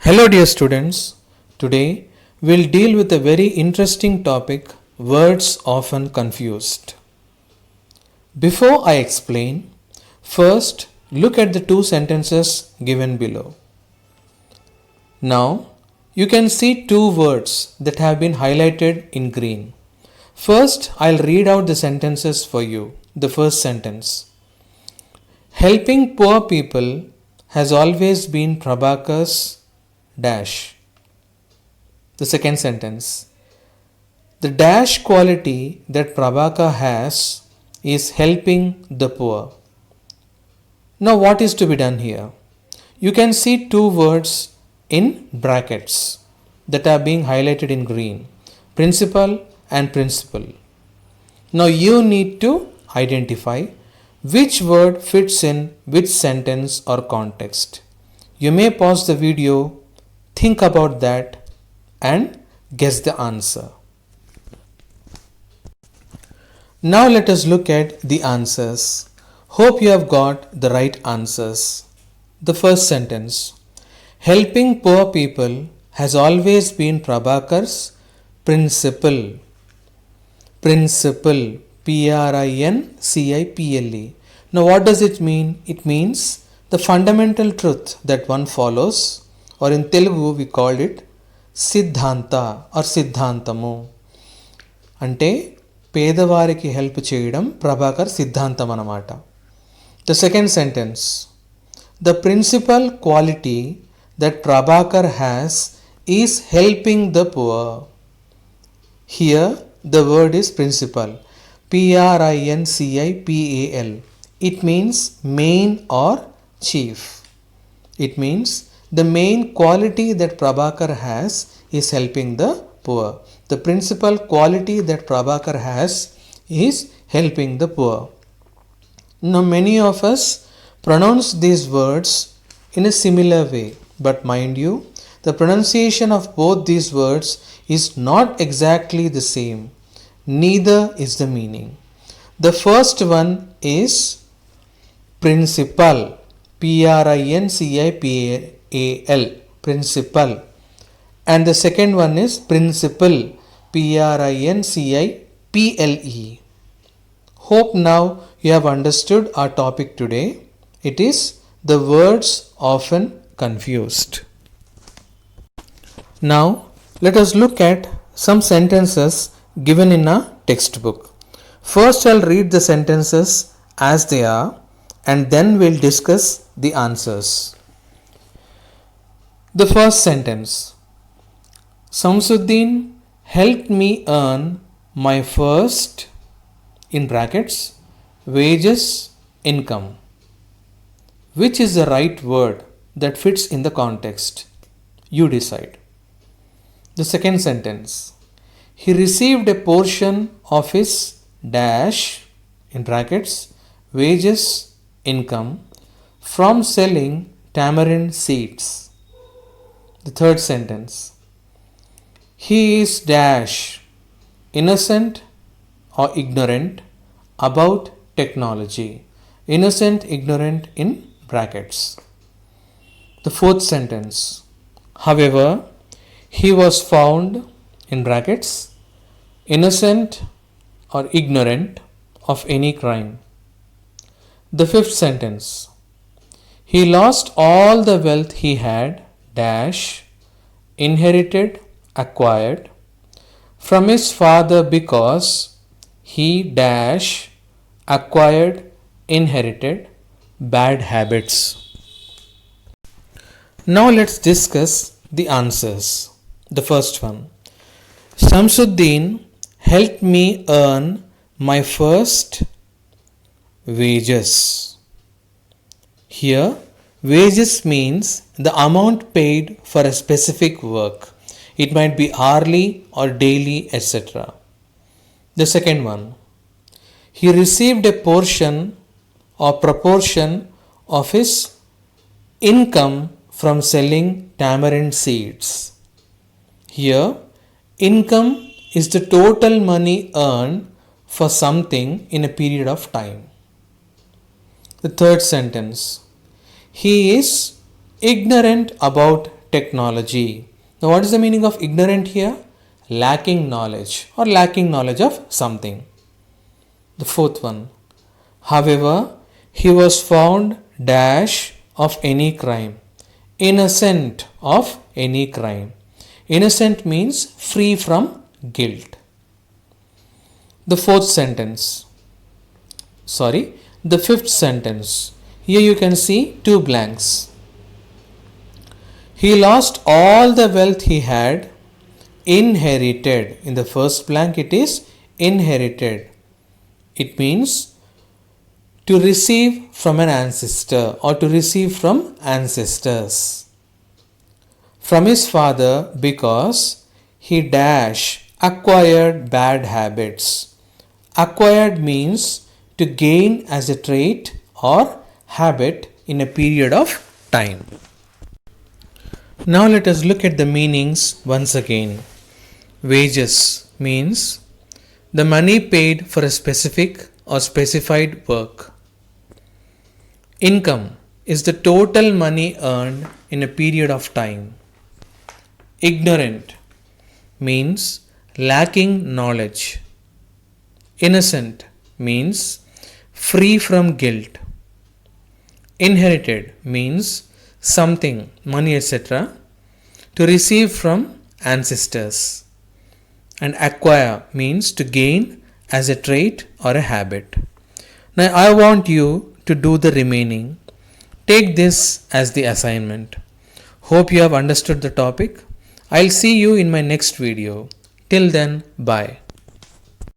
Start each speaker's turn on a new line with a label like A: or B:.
A: Hello, dear students. Today we'll deal with a very interesting topic, words often confused. Before I explain, first look at the two sentences given below. Now you can see two words that have been highlighted in green. First, I'll read out the sentences for you. The first sentence: helping poor people has always been Prabhakar's dash. The second sentence: the dash quality that Prabhakar has is helping the poor. Now, what is to be done here? You can see two words in brackets that are being highlighted in green: principal and principle. Now, you need to identify which word fits in which sentence or context. You may pause the video, think about that, and guess the answer. Now let us look at the answers. Hope you have got the right answers. The first sentence: helping poor people has always been Prabhakar's principle. Principle, Principle. Now what does it mean? It means the fundamental truth that one follows, or in Telugu we called it Siddhanta or Siddhantamu. అంటే పేదవారికి help చేయడం ప్రభాకర్ సిద్ధాంతం అన్నమాట. The second sentence: the principal quality that Prabhakar has is helping the poor. Here the word is principal, Principal. It means main or chief. It means the main quality that Prabhakar has is helping the poor. The principal quality that Prabhakar has is helping the poor. Now, many of us pronounce these words in a similar way, but mind you, the pronunciation of both these words is not exactly the same. Neither is the meaning. The first one is principal, Principal, principal, and the second one is principle, Principle. Hope now you have understood our topic today. It is the words often confused. Now let us look at some sentences given in a textbook. First I'll read the sentences as they are, and then we'll discuss the answers. The first sentence: Samsuddin helped me earn my first, in brackets, wages, income. Which is the right word that fits in the context? You decide. The second sentence: he received a portion of his dash, in brackets, wages, income, from selling tamarind seeds. The third sentence: he is dash, innocent or ignorant about technology. Innocent, ignorant in brackets. The fourth sentence: however, he was found, in brackets, innocent or ignorant of any crime. The fifth sentence: he lost all the wealth he had, dash, inherited, acquired, from his father because he dash, acquired, inherited bad habits. Now let's discuss the answers. The first one: Samsuddin helped me earn my first wages. Here, wages means the amount paid for a specific work. It might be hourly or daily, etc. The second one: he received a portion or proportion of his income from selling tamarind seeds. Here, income is the total money earned for something in a period of time. The third sentence: he is ignorant about technology. Now, what is the meaning of ignorant here? Lacking knowledge or lacking knowledge of something. The fourth one. However, he was found dash of any crime, innocent of any crime. Innocent means free from guilt. The fifth sentence. Here you can see two blanks. He lost all the wealth he had inherited. In the first blank it is inherited. It means to receive from an ancestor or to receive from ancestors. From his father because he dash acquired bad habits. Acquired means to gain as a trait or habit in a period of time. Now let us look at the meanings once again. Wages means the money paid for a specific or specified work. Income is the total money earned in a period of time. Ignorant means lacking knowledge. Innocent means free from guilt. Inherited means something, money, etc., to receive from ancestors. And acquire means to gain as a trait or a habit. Now I want you to do the remaining. Take this as the assignment. Hope you have understood the topic. I'll see you in my next video. Till then, bye.